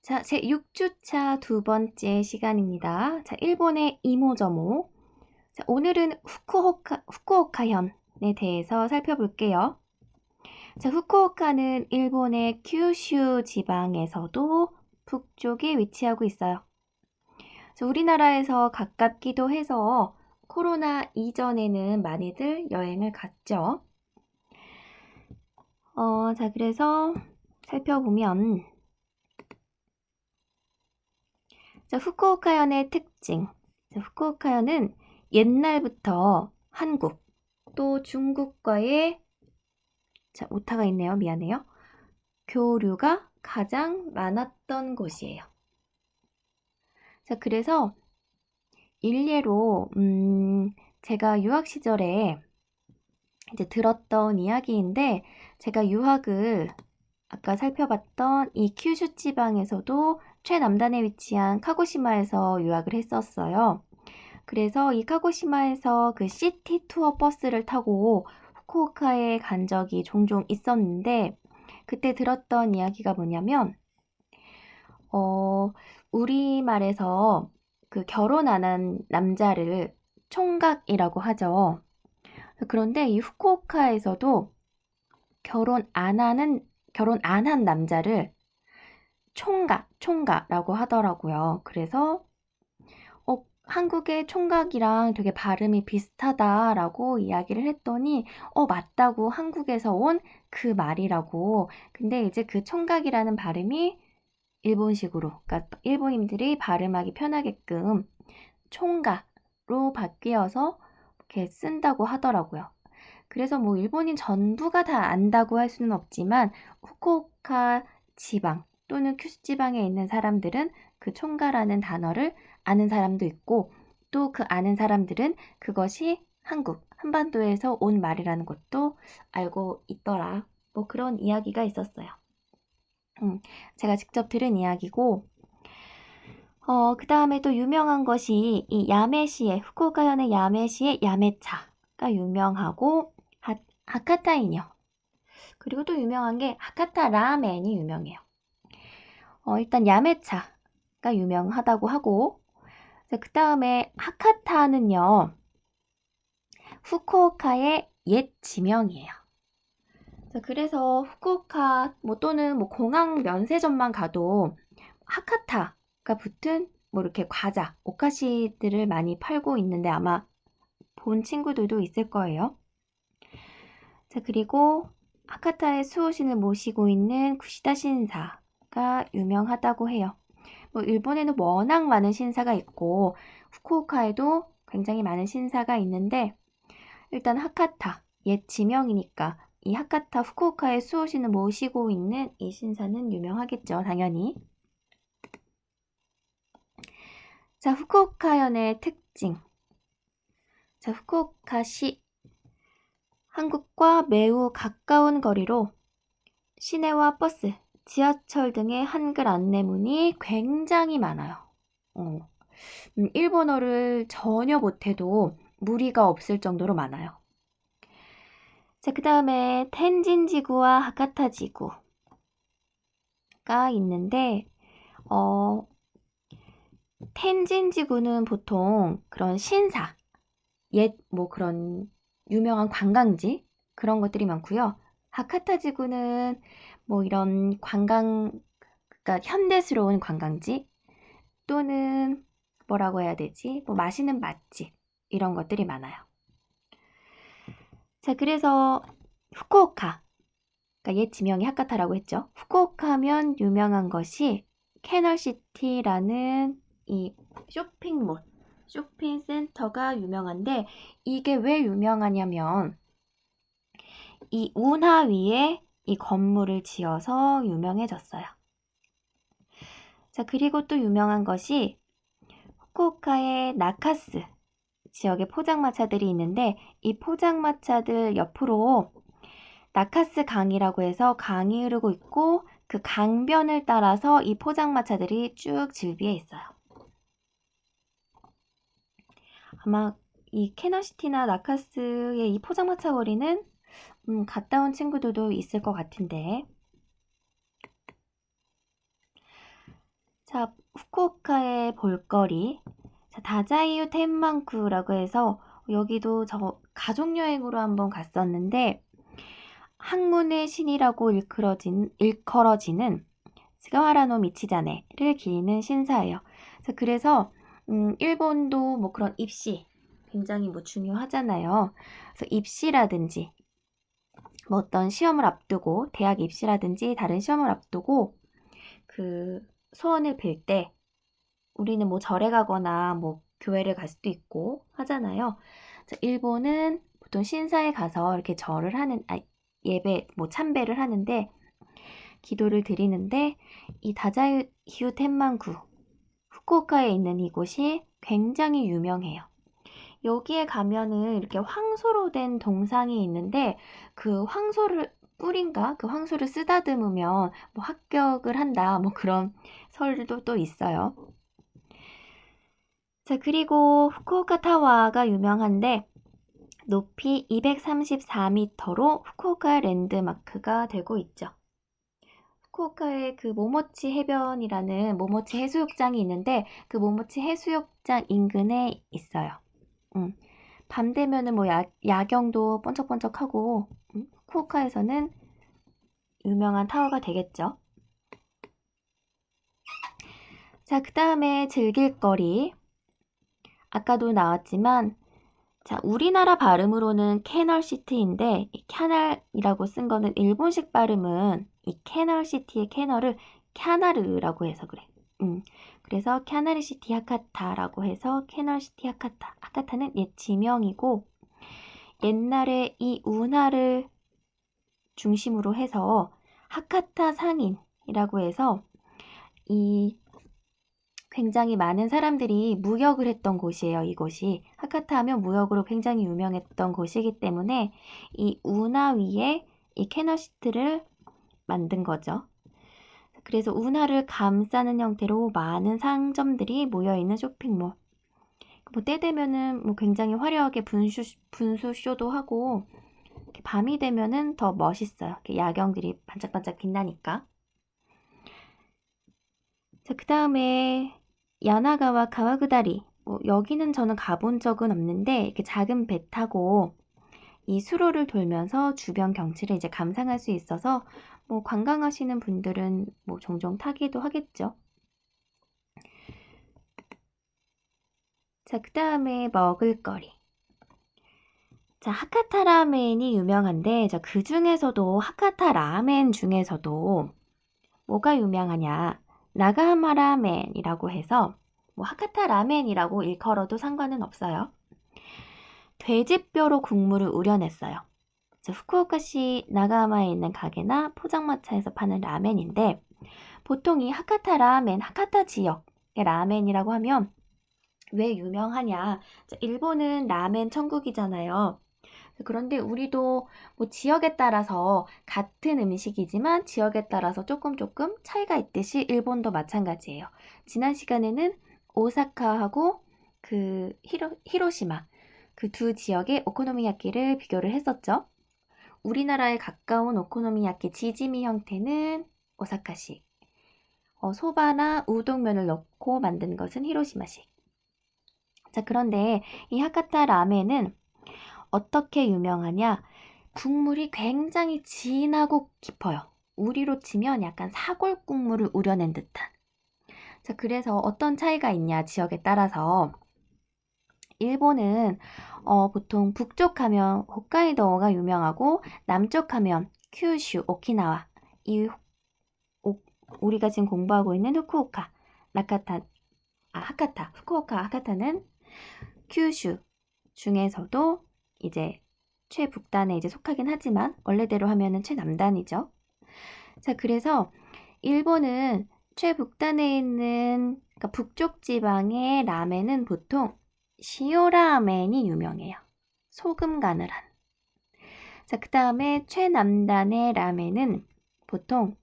자, 제 6주차 두 번째 시간입니다. 자, 일본의 이모저모. 자, 오늘은 후쿠오카현에 대해서 살펴볼게요. 자, 후쿠오카는 일본의 큐슈 지방에서도 북쪽에 위치하고 있어요. 자, 우리나라에서 가깝기도 해서 코로나 이전에는 많이들 여행을 갔죠. 자, 그래서 살펴보면 자, 후쿠오카현의 특징. 자, 후쿠오카현은 옛날부터 한국 또 중국과의 자, 오타가 있네요. 미안해요. 교류가 가장 많았던 곳이에요. 자, 그래서 일례로 제가 유학 시절에 이제 들었던 이야기인데 제가 유학을 아까 살펴봤던 이 큐슈 지방에서도 최남단에 위치한 카고시마에서 유학을 했었어요. 그래서 이 카고시마에서 그 시티 투어 버스를 타고 후쿠오카에 간 적이 종종 있었는데 그때 들었던 이야기가 뭐냐면 우리말에서 그 결혼 안 한 남자를 총각이라고 하죠. 그런데 이 후쿠오카에서도 결혼 안 한 남자를 총가라고 하더라고요. 그래서 한국의 총각이랑 되게 발음이 비슷하다라고 이야기를 했더니 맞다고 한국에서 온 그 말이라고. 근데 이제 그 총각이라는 발음이 일본식으로, 그러니까 일본인들이 발음하기 편하게끔 총가로 바뀌어서 이렇게 쓴다고 하더라고요. 그래서 뭐 일본인 전부가 다 안다고 할 수는 없지만 후쿠오카 지방 또는 큐슈 지방에 있는 사람들은 그 총가라는 단어를 아는 사람도 있고 또 그 아는 사람들은 그것이 한반도에서 온 말이라는 것도 알고 있더라. 뭐 그런 이야기가 있었어요. 제가 직접 들은 이야기고 그 다음에 또 유명한 것이 이 야메시의 후쿠오카현의 야메시의 야메차가 유명하고 하카타인이요. 그리고 또 유명한 게 하카타 라멘이 유명해요. 일단 야메차가 유명하다고 하고 그 다음에 하카타는요. 후쿠오카의 옛 지명이에요. 그래서 후쿠오카 또는 공항 면세점만 가도 하카타가 붙은 이렇게 과자, 오카시들을 많이 팔고 있는데 아마 본 친구들도 있을 거예요. 자, 그리고 하카타의 수호신을 모시고 있는 구시다 신사가 유명하다고 해요. 일본에는 워낙 많은 신사가 있고 후쿠오카에도 굉장히 많은 신사가 있는데 일단 하카타, 옛 지명이니까 이 하카타 후쿠오카의 수호신을 모시고 있는 이 신사는 유명하겠죠, 당연히. 자, 후쿠오카현의 특징. 자, 후쿠오카시. 한국과 매우 가까운 거리로 시내와 버스, 지하철 등의 한글 안내문이 굉장히 많아요. 일본어를 전혀 못해도 무리가 없을 정도로 많아요. 자, 그 다음에 텐진지구와 하카타지구가 있는데 텐진지구는 보통 그런 신사, 옛 그런 유명한 관광지 그런 것들이 많고요. 하카타지구는 이런 그러니까 현대스러운 관광지 또는 뭐라고 해야 되지? 맛있는 맛집 이런 것들이 많아요. 자, 그래서 후쿠오카, 그러니까 옛 지명이 하카타라고 했죠. 후쿠오카 하면 유명한 것이 캐널시티라는 이 쇼핑센터가 유명한데 이게 왜 유명하냐면 이 운하 위에 이 건물을 지어서 유명해졌어요. 자, 그리고 또 유명한 것이 후쿠오카의 나카스 지역에 포장마차들이 있는데 이 포장마차들 옆으로 나카스 강이라고 해서 강이 흐르고 있고 그 강변을 따라서 이 포장마차들이 쭉 즐비해 있어요. 아마 이 캐너시티나 나카스의 이 포장마차 거리는 갔다 온 친구들도 있을 것 같은데 자, 후쿠오카의 볼거리. 자, 다자이유 텐만쿠라고 해서 여기도 저 가족여행으로 한번 갔었는데 학문의 신이라고 일컬어지는 스가와라노 미치자네를 기리는 신사예요. 그래서 일본도 뭐 그런 입시 굉장히 뭐 중요하잖아요. 그래서 입시라든지 뭐 어떤 시험을 앞두고 대학 입시라든지 다른 시험을 앞두고 그 소원을 빌 때 우리는 뭐 절에 가거나 뭐 교회를 갈 수도 있고 하잖아요. 일본은 보통 신사에 가서 이렇게 절을 예배 뭐 참배를 하는데 기도를 드리는데 이 다자이유 텐만구 후쿠오카에 있는 이곳이 굉장히 유명해요. 여기에 가면은 이렇게 황소로 된 동상이 있는데 그 황소를 뿔인가? 그 황소를 쓰다듬으면 뭐 합격을 한다. 뭐 그런 설도 또 있어요. 자, 그리고 후쿠오카 타워가 유명한데 높이 234m로 후쿠오카 랜드마크가 되고 있죠. 후쿠오카에 그 모모치 해변이라는 모모치 해수욕장이 있는데 그 모모치 해수욕장 인근에 있어요. 밤 되면은 뭐 야경도 번쩍번쩍하고 후쿠오카에서는 유명한 타워가 되겠죠. 자, 그 다음에 즐길 거리. 아까도 나왔지만 자, 우리나라 발음으로는 캐널시티인데 이 캐널이라고 쓴 거는 일본식 발음은 이 캐널시티의 캐널을 캬나르라고 해서 그래. 그래서 캬나르시티 하카타라고 해서 캐널시티 하카타. 하카타는 옛 지명이고 옛날에 이 운하를 중심으로 해서 하카타 상인이라고 해서 이 굉장히 많은 사람들이 무역을 했던 곳이에요. 이곳이 하카타 하면 무역으로 굉장히 유명했던 곳이기 때문에 이 운하 위에 이 캐널시트를 만든 거죠. 그래서 운하를 감싸는 형태로 많은 상점들이 모여있는 쇼핑몰. 뭐 때 되면은 뭐 굉장히 화려하게 분수쇼도 하고 밤이 되면은 더 멋있어요. 야경들이 반짝반짝 빛나니까. 자, 그 다음에 야나가와 가와구다리. 여기는 저는 가본 적은 없는데 이렇게 작은 배 타고 이 수로를 돌면서 주변 경치를 이제 감상할 수 있어서 뭐 관광하시는 분들은 뭐 종종 타기도 하겠죠. 자, 그 다음에 먹을거리. 자, 하카타 라멘이 유명한데 그 중에서도 하카타 라멘 중에서도 뭐가 유명하냐? 나가하마 라멘이라고 해서 뭐 하카타 라멘이라고 일컬어도 상관은 없어요. 돼지뼈로 국물을 우려냈어요. 후쿠오카시 나가하마에 있는 가게나 포장마차에서 파는 라멘인데 보통 이 하카타 라멘, 하카타 지역의 라멘이라고 하면 왜 유명하냐? 일본은 라멘 천국이잖아요. 그런데 우리도 뭐 지역에 따라서 같은 음식이지만 지역에 따라서 조금 차이가 있듯이 일본도 마찬가지예요. 지난 시간에는 오사카하고 그 히로시마 그 두 지역의 오코노미야끼를 비교를 했었죠. 우리나라에 가까운 오코노미야끼 지짐이 형태는 오사카식, 소바나 우동면을 넣고 만든 것은 히로시마식. 자, 그런데 이 하카타 라멘은 어떻게 유명하냐? 국물이 굉장히 진하고 깊어요. 우리로 치면 약간 사골 국물을 우려낸 듯한. 자, 그래서 어떤 차이가 있냐, 지역에 따라서. 일본은 보통 북쪽 하면 홋카이도가 유명하고 남쪽 하면 큐슈, 오키나와 우리가 지금 공부하고 있는 후쿠오카, 하카타, 후쿠오카, 하카타는 큐슈 중에서도 이제 최북단에 이제 속하긴 하지만 원래대로 하면은 최남단이죠. 자, 그래서 일본은 최북단에 있는 그러니까 북쪽 지방의 라멘은 보통 시오라멘이 유명해요. 소금 간을 한. 자, 그 다음에 최남단의 라멘은 보통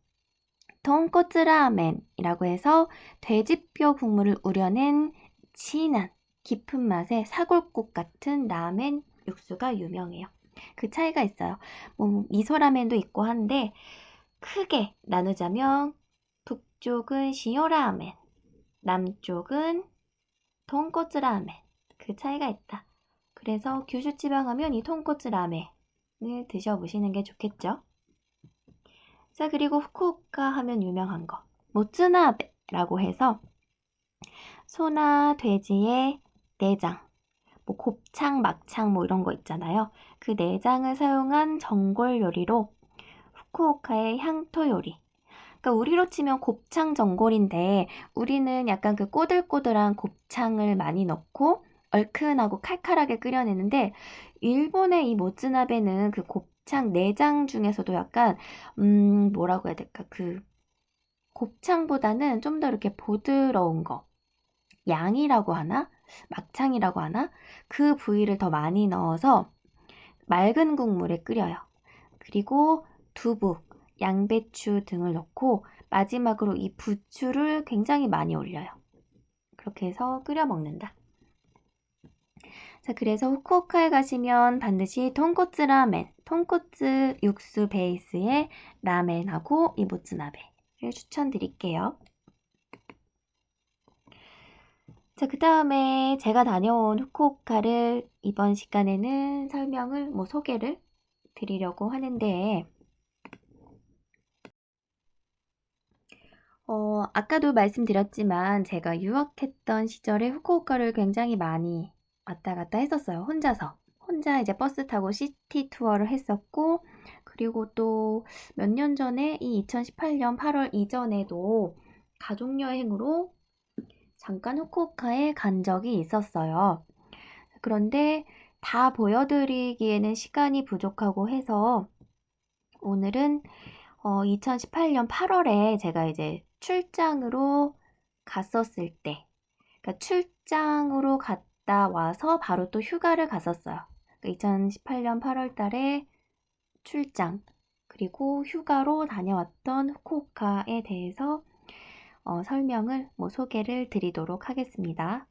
돈코츠 라멘이라고 해서 돼지뼈 국물을 우려낸 진한 깊은 맛의 사골국 같은 라멘 육수가 유명해요. 그 차이가 있어요. 뭐 미소라멘도 있고 한데 크게 나누자면 북쪽은 시오라멘, 남쪽은 돈코츠 라멘. 그 차이가 있다. 그래서 규슈 지방 하면 이 돈코츠 라멘을 드셔보시는 게 좋겠죠. 자, 그리고 후쿠오카 하면 유명한 거 모츠나베라고 해서 소나 돼지의 내장, 뭐 곱창, 막창 뭐 이런 거 있잖아요. 그 내장을 사용한 전골 요리로 후쿠오카의 향토 요리. 그러니까 우리로 치면 곱창 전골인데 우리는 약간 그 꼬들꼬들한 곱창을 많이 넣고 얼큰하고 칼칼하게 끓여내는데 일본의 이 모츠나베는 그 곱창 내장 중에서도 약간 뭐라고 해야 될까? 그 곱창보다는 좀 더 이렇게 부드러운 거. 양이라고 하나? 막창이라고 하나? 그 부위를 더 많이 넣어서 맑은 국물에 끓여요. 그리고 두부, 양배추 등을 넣고 마지막으로 이 부추를 굉장히 많이 올려요. 그렇게 해서 끓여 먹는다. 자, 그래서 후쿠오카에 가시면 반드시 돈코츠 라멘, 돈코츠 육수 베이스의 라멘하고 이 모츠나베를 추천드릴게요. 자, 그 다음에 제가 다녀온 후쿠오카를 이번 시간에는 설명을, 소개를 드리려고 하는데, 아까도 말씀드렸지만 제가 유학했던 시절에 후쿠오카를 굉장히 많이 왔다 갔다 했었어요. 혼자서. 혼자 이제 버스 타고 시티 투어를 했었고, 그리고 또 몇 년 전에 이 2018년 8월 이전에도 가족여행으로 잠깐 후쿠오카에 간 적이 있었어요. 그런데 다 보여드리기에는 시간이 부족하고 해서 오늘은 2018년 8월에 제가 이제 출장으로 갔었을 때, 그러니까 출장으로 갔다 와서 바로 또 휴가를 갔었어요. 그러니까 2018년 8월 달에 출장, 그리고 휴가로 다녀왔던 후쿠오카에 대해서 설명을, 소개를 드리도록 하겠습니다.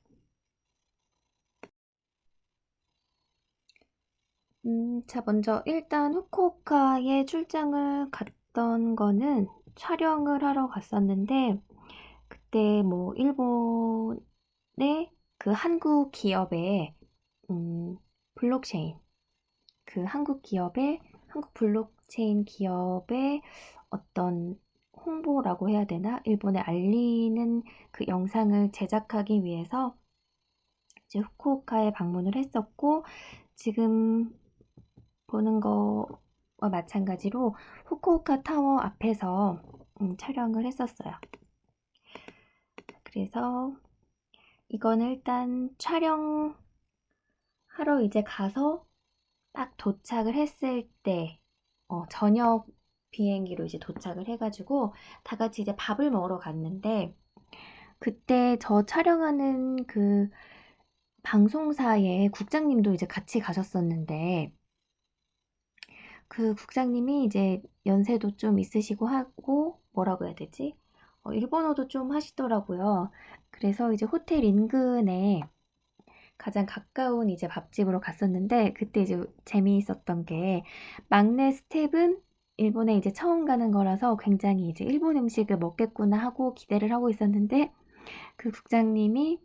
자, 먼저 일단 후쿠오카에 출장을 갔던 거는 촬영을 하러 갔었는데, 그때 일본의 그 한국 기업의 블록체인, 그 한국 블록체인 기업의 어떤 홍보라고 해야 되나? 일본에 알리는 그 영상을 제작하기 위해서 이제 후쿠오카에 방문을 했었고, 지금 보는 거와 마찬가지로 후쿠오카 타워 앞에서 촬영을 했었어요. 그래서 이거는 일단 촬영하러 이제 가서 딱 도착을 했을 때 저녁 비행기로 이제 도착을 해가지고 다 같이 이제 밥을 먹으러 갔는데 그때 저 촬영하는 그 방송사의 국장님도 이제 같이 가셨었는데 그 국장님이 이제 연세도 좀 있으시고 하고 뭐라고 해야 되지? 일본어도 좀 하시더라고요. 그래서 이제 호텔 인근에 가장 가까운 이제 밥집으로 갔었는데 그때 이제 재미있었던 게 막내 스텝은 일본에 이제 처음 가는 거라서 굉장히 이제 일본 음식을 먹겠구나 하고 기대를 하고 있었는데 그 국장님이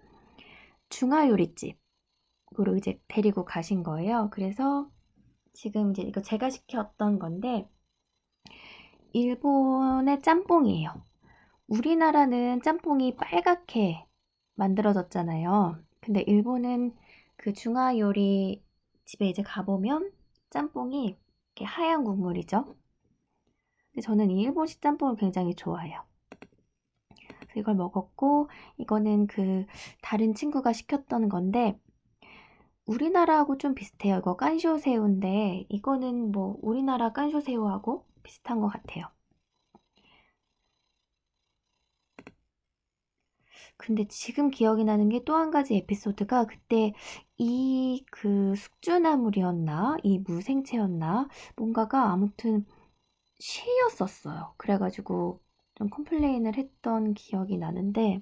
중화요리집으로 이제 데리고 가신 거예요. 그래서 지금 이제 이거 제가 시켰던 건데 일본의 짬뽕이에요. 우리나라는 짬뽕이 빨갛게 만들어졌잖아요. 근데 일본은 그 중화요리 집에 이제 가보면 짬뽕이 이렇게 하얀 국물이죠. 근데 저는 이 일본식 짬뽕을 굉장히 좋아해요. 그래서 이걸 먹었고 이거는 그 다른 친구가 시켰던 건데 우리나라하고 좀 비슷해요. 이거 깐쇼새우인데 이거는 우리나라 깐쇼새우하고 비슷한 것 같아요. 근데 지금 기억이 나는 게 또 한 가지 에피소드가 그때 이 그 숙주나물이었나? 이 무생채였나? 뭔가가 아무튼 쉬었었어요. 그래가지고 좀 컴플레인을 했던 기억이 나는데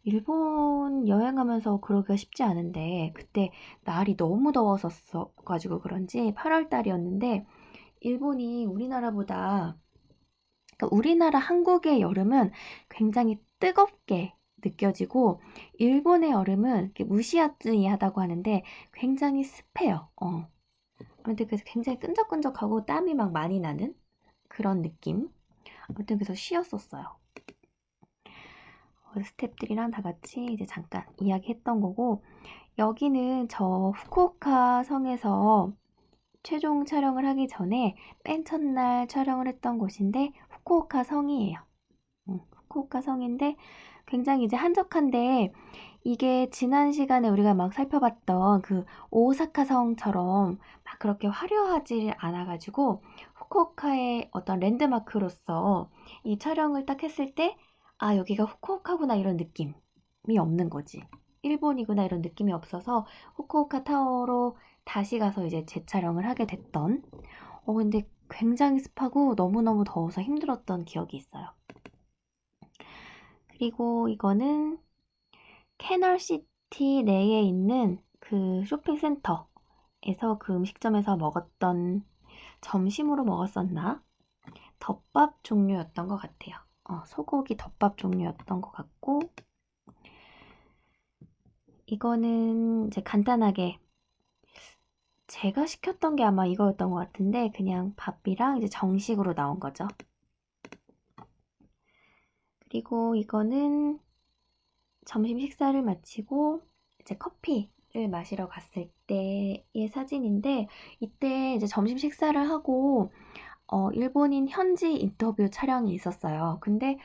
일본 여행하면서 그러기가 쉽지 않은데 그때 날이 너무 더웠었어 가지고 그런지 8월 달이었는데 일본이 우리나라보다 그러니까 우리나라 한국의 여름은 굉장히 뜨겁게 느껴지고 일본의 여름은 이렇게 무시야쯔이하다고 하는데 굉장히 습해요. 아무튼 그래서 굉장히 끈적끈적하고 땀이 막 많이 나는 그런 느낌. 아무튼 그래서 쉬었었어요. 스태프들이랑 다 같이 이제 잠깐 이야기했던 거고, 여기는 저 후쿠오카 성에서 최종 촬영을 하기 전에 맨 첫날 촬영을 했던 곳인데 후쿠오카 성이에요. 후쿠오카 성인데 굉장히 이제 한적한데, 이게 지난 시간에 우리가 막 살펴봤던 그 오사카 성처럼 막 그렇게 화려하지 않아가지고 후쿠오카의 어떤 랜드마크로서 이 촬영을 딱 했을 때 아, 여기가 후쿠오카구나 이런 느낌이 없는 거지. 일본이구나 이런 느낌이 없어서 후쿠오카 타워로 다시 가서 이제 재촬영을 하게 됐던, 근데 굉장히 습하고 너무너무 더워서 힘들었던 기억이 있어요. 그리고 이거는 캐널시티 내에 있는 그 쇼핑센터에서 그 음식점에서 먹었던, 점심으로 먹었었나? 덮밥 종류였던 것 같아요. 소고기 덮밥 종류였던 것 같고, 이거는 이제 간단하게 제가 시켰던 게 아마 이거였던 것 같은데 그냥 밥이랑 이제 정식으로 나온 거죠. 그리고 이거는 점심 식사를 마치고 이제 커피를 마시러 갔을 때의 사진인데, 이때 이제 점심 식사를 하고 일본인 현지 인터뷰 촬영이 있었어요. 근데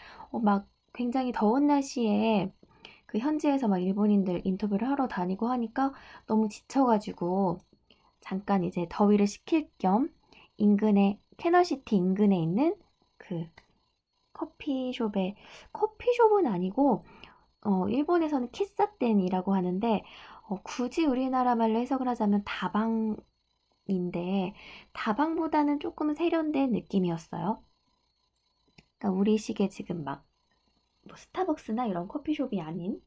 막 굉장히 더운 날씨에 그 현지에서 막 일본인들 인터뷰를 하러 다니고 하니까 너무 지쳐가지고 잠깐 이제 더위를 식힐 겸 인근에, 캐널시티 인근에 있는 그 커피숍은 아니고 일본에서는 키사텐이라고 하는데 굳이 우리나라 말로 해석을 하자면 다방인데 다방보다는 조금 세련된 느낌이었어요. 그러니까 우리식의 지금 막 뭐 스타벅스나 이런 커피숍이 아닌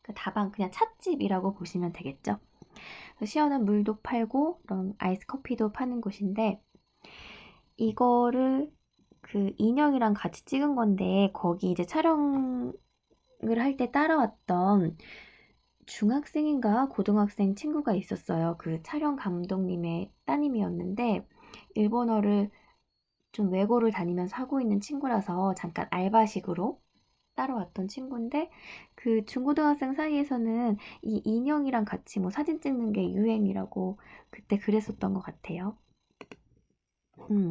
그 다방, 그냥 찻집이라고 보시면 되겠죠. 시원한 물도 팔고 이런 아이스 커피도 파는 곳인데, 이거를 그 인형이랑 같이 찍은 건데 거기 이제 촬영을 할 때 따라왔던 중학생인가 고등학생 친구가 있었어요. 그 촬영 감독님의 따님이었는데 일본어를 좀 외고를 다니면서 하고 있는 친구라서 잠깐 알바식으로 따라왔던 친구인데, 그 중고등학생 사이에서는 이 인형이랑 같이 뭐 사진 찍는 게 유행이라고 그때 그랬었던 것 같아요.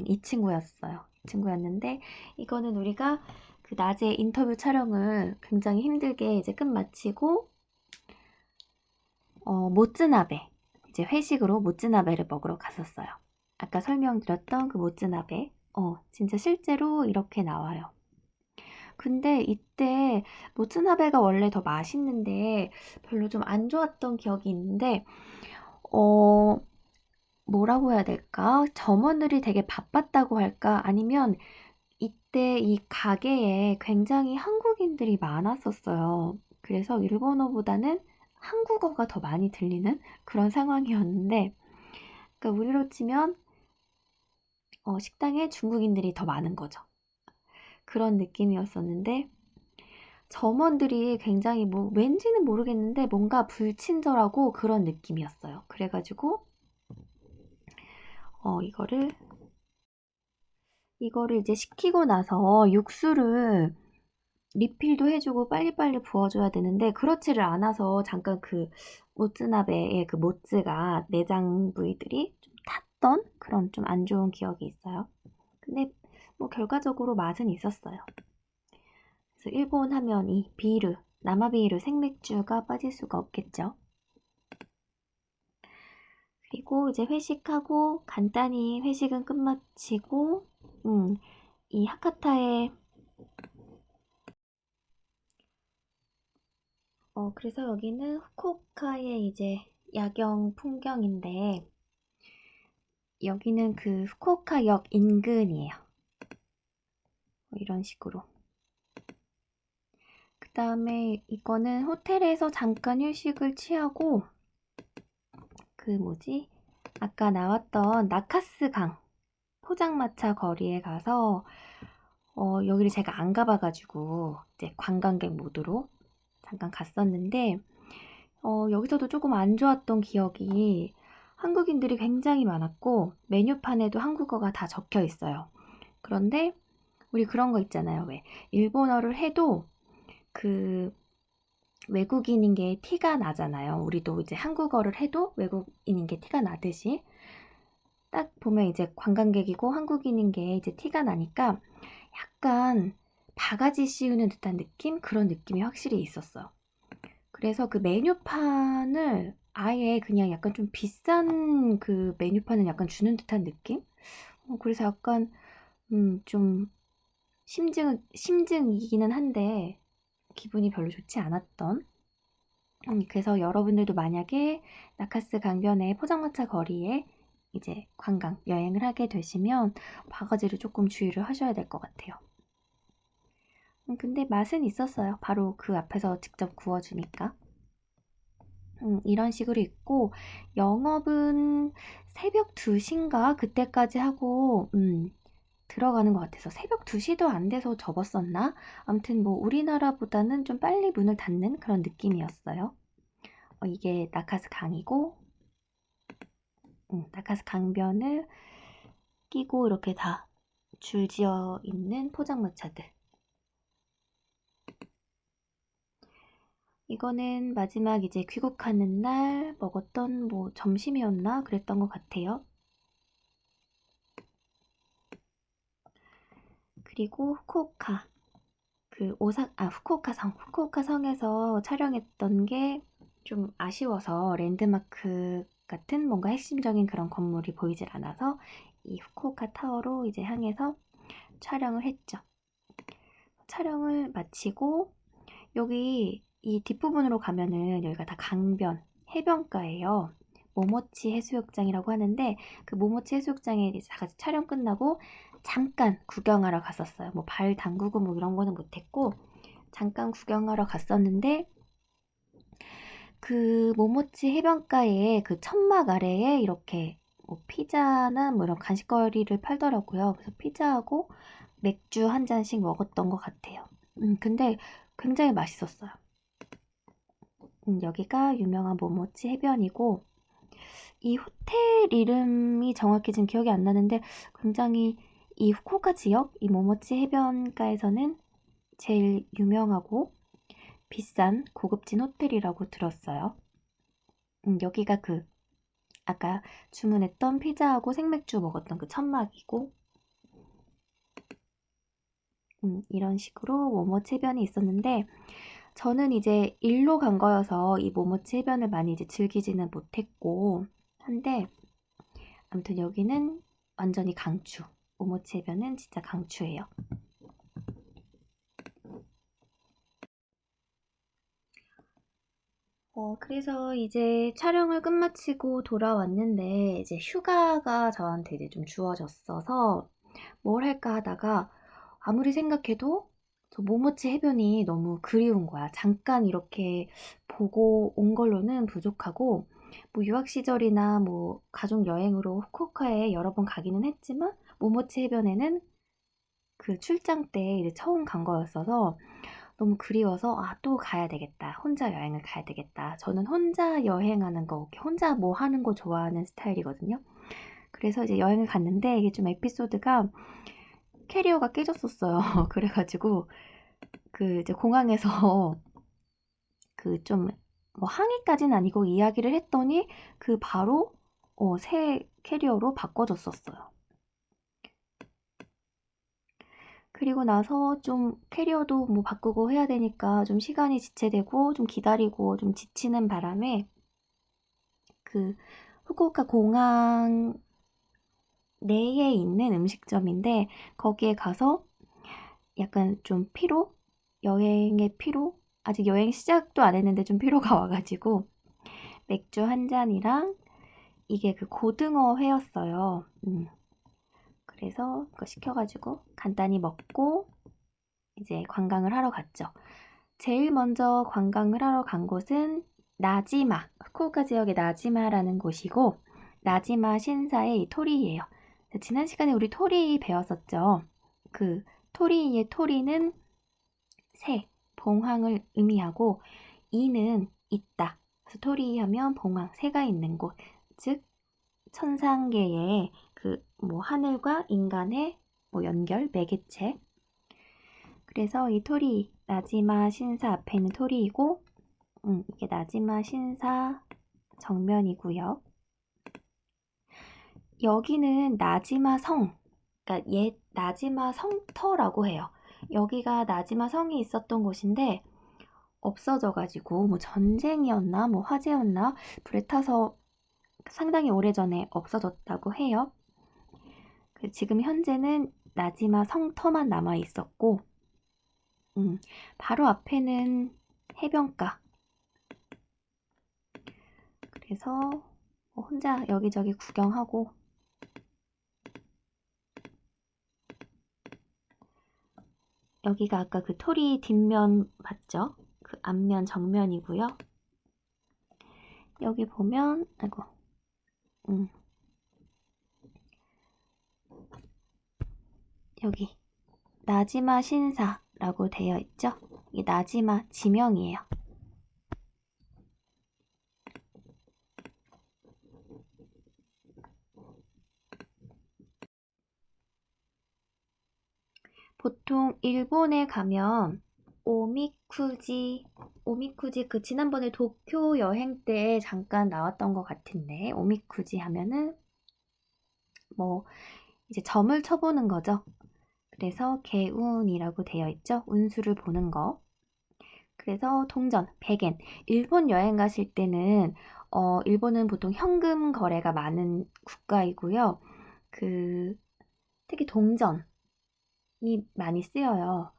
이 친구였어요. 이 친구였는데 이거는 우리가 그 낮에 인터뷰 촬영을 굉장히 힘들게 이제 끝마치고 모츠나베, 이제 회식으로 모츠나베를 먹으러 갔었어요. 아까 설명드렸던 그 모츠나베, 진짜 실제로 이렇게 나와요. 근데 이때 모츠나베가 원래 더 맛있는데 별로 좀 안 좋았던 기억이 있는데, 뭐라고 해야 될까? 점원들이 되게 바빴다고 할까? 아니면 이때 이 가게에 굉장히 한국인들이 많았었어요. 그래서 일본어보다는 한국어가 더 많이 들리는 그런 상황이었는데, 그러니까 우리로 치면 식당에 중국인들이 더 많은 거죠. 그런 느낌이었었는데 점원들이 굉장히 뭐 왠지는 모르겠는데 뭔가 불친절하고 그런 느낌이었어요. 그래가지고 이거를 이제 시키고 나서 육수를 리필도 해주고 빨리빨리 부어줘야 되는데 그렇지를 않아서 잠깐 그 모츠나베의 그 모츠가 내장 부위들이 좀 탔던 그런 좀 안 좋은 기억이 있어요. 근데 뭐 결과적으로 맛은 있었어요. 그래서 일본 하면 이 비ール, 남아비ール생맥주가 빠질 수가 없겠죠. 그리고 이제 회식하고 간단히 회식은 끝마치고 이 하카타에 그래서 여기는 후쿠오카의 이제 야경 풍경인데 여기는 그 후쿠오카역 인근이에요. 이런 식으로. 그 다음에 이거는 호텔에서 잠깐 휴식을 취하고 그 뭐지? 아까 나왔던 나카스강 포장마차 거리에 가서 여기를 제가 안 가봐가지고 이제 관광객 모드로 잠깐 갔었는데 여기서도 조금 안 좋았던 기억이 한국인들이 굉장히 많았고 메뉴판에도 한국어가 다 적혀 있어요. 그런데 우리 그런 거 있잖아요. 왜 일본어를 해도 그 외국인인 게 티가 나잖아요. 우리도 이제 한국어를 해도 외국인인 게 티가 나듯이 딱 보면 이제 관광객이고 한국인인 게 이제 티가 나니까 약간 바가지 씌우는 듯한 느낌? 그런 느낌이 확실히 있었어요. 그래서 그 메뉴판을 아예 그냥 약간 좀 비싼 그 메뉴판을 약간 주는 듯한 느낌? 그래서 약간 좀 심증이기는 한데 기분이 별로 좋지 않았던. 그래서 여러분들도 만약에 나카스 강변의 포장마차 거리에 이제 관광 여행을 하게 되시면 바가지를 조금 주의를 하셔야 될 것 같아요. 근데 맛은 있었어요. 바로 그 앞에서 직접 구워주니까. 이런 식으로 있고 영업은 새벽 2시인가 그때까지 하고 들어가는 것 같아서 새벽 2시도 안 돼서 접었었나? 아무튼 뭐 우리나라보다는 좀 빨리 문을 닫는 그런 느낌이었어요. 이게 나카스 강이고 나카스 강변을 끼고 이렇게 다 줄지어 있는 포장마차들. 이거는 마지막 이제 귀국하는 날 먹었던 뭐 점심이었나 그랬던 것 같아요. 그리고 후쿠오카 후쿠오카 성에서 촬영했던 게 좀 아쉬워서 랜드마크 같은 뭔가 핵심적인 그런 건물이 보이질 않아서 이 후쿠오카 타워로 이제 향해서 촬영을 했죠. 촬영을 마치고 여기 이 뒷부분으로 가면은 여기가 다 강변, 해변가예요. 모모치 해수욕장이라고 하는데 그 모모치 해수욕장에 이제 다 같이 촬영 끝나고 잠깐 구경하러 갔었어요. 뭐 발 담그고 뭐 이런 거는 못했고 잠깐 구경하러 갔었는데 그 모모치 해변가에 그 천막 아래에 이렇게 뭐 피자나 뭐 이런 간식거리를 팔더라고요. 그래서 피자하고 맥주 한 잔씩 먹었던 것 같아요. 근데 굉장히 맛있었어요. 여기가 유명한 모모치 해변이고 이 호텔 이름이 정확히 지금 기억이 안 나는데 굉장히 이 후쿠오카 지역, 이 모모치 해변가에서는 제일 유명하고 비싼 고급진 호텔이라고 들었어요. 여기가 그 아까 주문했던 피자하고 생맥주 먹었던 그 천막이고 이런 식으로 모모치 해변이 있었는데 저는 이제 일로 간 거여서 이 모모치 해변을 많이 이제 즐기지는 못했고 한데 아무튼 여기는 완전히 강추. 모모치 해변은 진짜 강추예요. 그래서 이제 촬영을 끝마치고 돌아왔는데 이제 휴가가 저한테 이제 좀 주어졌어서 뭘 할까 하다가 아무리 생각해도 저 모모치 해변이 너무 그리운 거야. 잠깐 이렇게 보고 온 걸로는 부족하고 뭐 유학 시절이나 뭐 가족 여행으로 후쿠오카에 여러 번 가기는 했지만 모모치 해변에는 그 출장 때 이제 처음 간 거였어서 너무 그리워서 또 가야 되겠다. 혼자 여행을 가야 되겠다. 저는 혼자 여행하는 거, 혼자 뭐 하는 거 좋아하는 스타일이거든요. 그래서 이제 여행을 갔는데 이게 좀 에피소드가 캐리어가 깨졌었어요. 그래가지고 그 이제 공항에서 그 좀 뭐 항의까지는 아니고 이야기를 했더니 그 바로 새 캐리어로 바꿔줬었어요. 그리고 나서 좀 캐리어도 뭐 바꾸고 해야 되니까 좀 시간이 지체되고 좀 기다리고 좀 지치는 바람에 그 후쿠오카 공항 내에 있는 음식점인데 거기에 가서 약간 좀 여행의 피로? 아직 여행 시작도 안 했는데 좀 피로가 와가지고 맥주 한 잔이랑 이게 그 고등어 회였어요. 그래서 그거 시켜가지고 간단히 먹고 이제 관광을 하러 갔죠. 제일 먼저 관광을 하러 간 곳은 나지마, 후쿠오카 지역의 나지마라는 곳이고 나지마 신사의 이 토리예요. 지난 시간에 우리 토리 배웠었죠. 그 토리의 토리는 새, 봉황을 의미하고 이는 있다. 그래서 토리 하면 봉황, 새가 있는 곳, 즉 천상계의 그 뭐 하늘과 인간의 뭐 연결, 매개체. 그래서 이 토리, 나지마 신사 앞에 있는 토리이고, 이게 나지마 신사 정면이고요. 여기는 나지마 성, 그러니까 옛 나지마 성터라고 해요. 여기가 나지마 성이 있었던 곳인데 없어져가지고 뭐 전쟁이었나 뭐 화재였나 불에 타서 상당히 오래전에 없어졌다고 해요. 지금 현재는 나지마 성터만 남아 있었고, 바로 앞에는 해변가. 그래서 혼자 여기저기 구경하고, 여기가 아까 그 토리 뒷면 맞죠? 그 앞면 정면이고요. 여기 보면 아이고, 여기 나지마 신사라고 되어 있죠? 이 나지마 지명이에요. 보통 일본에 가면 오미쿠지 그 지난번에 도쿄 여행 때 잠깐 나왔던 것 같은데, 오미쿠지 하면은 뭐 이제 점을 쳐보는 거죠. 그래서 개운이라고 되어 있죠. 운수를 보는 거. 그래서 동전, 백엔. 일본 여행 가실 때는 일본은 보통 현금 거래가 많은 국가이고요. 특히 동전이 많이 쓰여요.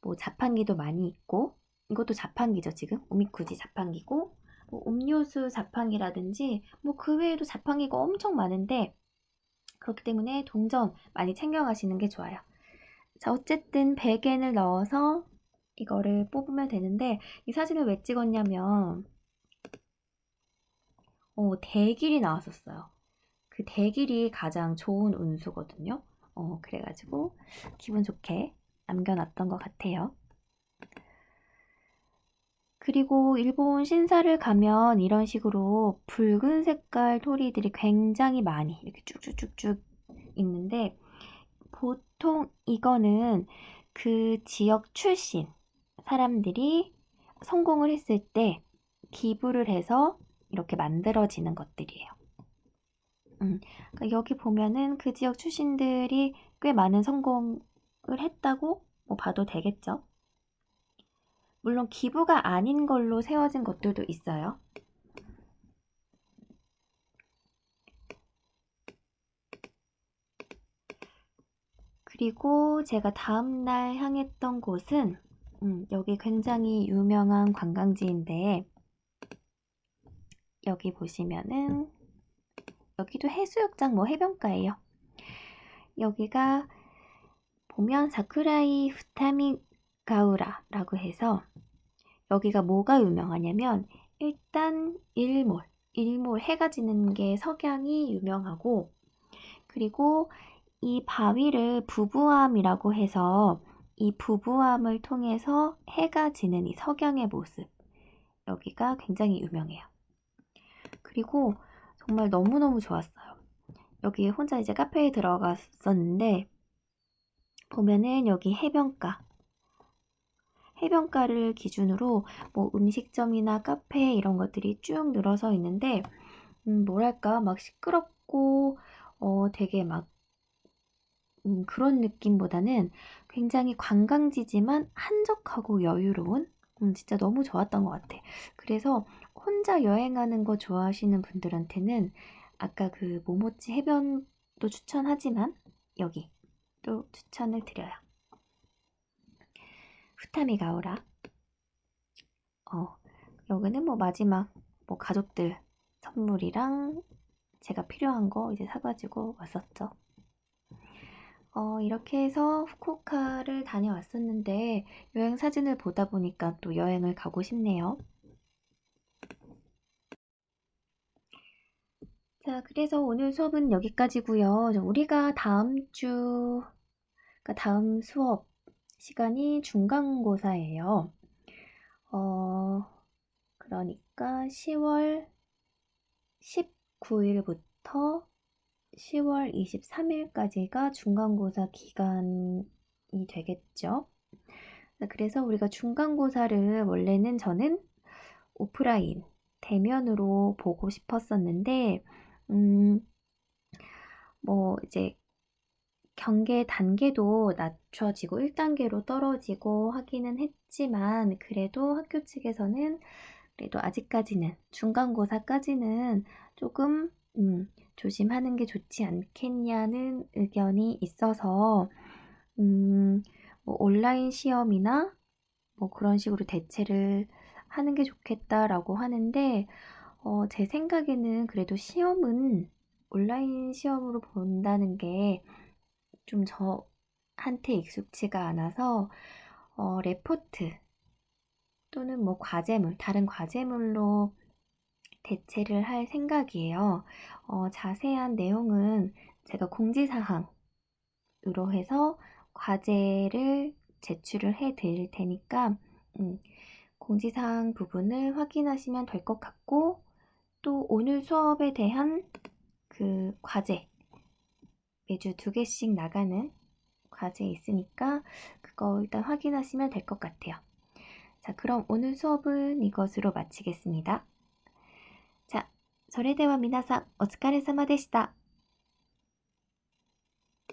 뭐 자판기도 많이 있고, 이것도 자판기죠, 지금. 오미쿠지 자판기고, 뭐 음료수 자판기라든지 뭐 그 외에도 자판기가 엄청 많은데, 그렇기 때문에 동전 많이 챙겨가시는 게 좋아요. 자, 어쨌든 100엔을 넣어서 이거를 뽑으면 되는데, 이 사진을 왜 찍었냐면 대길이 나왔었어요. 그 대길이 가장 좋은 운수거든요. 그래가지고 기분 좋게 남겨놨던 것 같아요. 그리고 일본 신사를 가면 이런 식으로 붉은 색깔 토리들이 굉장히 많이 이렇게 쭉쭉쭉쭉 있는데, 보통 이거는 그 지역 출신 사람들이 성공을 했을 때 기부를 해서 이렇게 만들어지는 것들이에요. 그러니까 여기 보면은 그 지역 출신들이 꽤 많은 성공을 했다고 뭐 봐도 되겠죠. 물론 기부가 아닌 걸로 세워진 것들도 있어요. 그리고 제가 다음날 향했던 곳은 여기 굉장히 유명한 관광지인데, 여기 보시면은 여기도 해수욕장 뭐 해변가예요. 여기가 보면 사쿠라이 후타미 가우라라고 해서, 여기가 뭐가 유명하냐면 일단 일몰 해가 지는 게 석양이 유명하고, 그리고 이 바위를 부부암이라고 해서 이 부부암을 통해서 해가 지는 이 석양의 모습, 여기가 굉장히 유명해요. 그리고 정말 너무너무 좋았어요. 여기 혼자 이제 카페에 들어갔었는데, 보면은 여기 해변가를 기준으로 뭐 음식점이나 카페 이런 것들이 쭉 늘어서 있는데, 뭐랄까 막 시끄럽고 되게 막 그런 느낌보다는 굉장히 관광지지만 한적하고 여유로운, 진짜 너무 좋았던 것 같아. 그래서 혼자 여행하는 거 좋아하시는 분들한테는 아까 그 모모치 해변도 추천하지만 여기 또 추천을 드려요. 후타미 가오라. 여기는 뭐 마지막 뭐 가족들 선물이랑 제가 필요한 거 이제 사가지고 왔었죠. 이렇게 해서 후쿠오카를 다녀왔었는데, 여행 사진을 보다 보니까 또 여행을 가고 싶네요. 자, 그래서 오늘 수업은 여기까지고요. 우리가 그러니까 다음 수업 시간이 중간고사예요. 그러니까 10월 19일부터 10월 23일까지가 중간고사 기간이 되겠죠. 그래서 우리가 중간고사를 원래는 저는 오프라인, 대면으로 보고 싶었었는데, 이제 경계 단계도 낮춰지고 1단계로 떨어지고 하기는 했지만, 그래도 학교 측에서는 그래도 아직까지는 중간고사까지는 조금 조심하는 게 좋지 않겠냐는 의견이 있어서 온라인 시험이나 그런 식으로 대체를 하는 게 좋겠다라고 하는데 제 생각에는 그래도 시험은 온라인 시험으로 본다는 게 좀 저한테 익숙지가 않아서 레포트 또는 과제물, 다른 과제물로 대체를 할 생각이에요. 자세한 내용은 제가 공지사항으로 해서 과제를 제출을 해 드릴 테니까 공지사항 부분을 확인하시면 될 것 같고, 또 오늘 수업에 대한 그 과제, 매주 2개씩 나가는 과제 있으니까 그거 일단 확인하시면 될 것 같아요. 자, 그럼 오늘 수업은 이것으로 마치겠습니다. 자, それでは皆さんお疲れ様でした。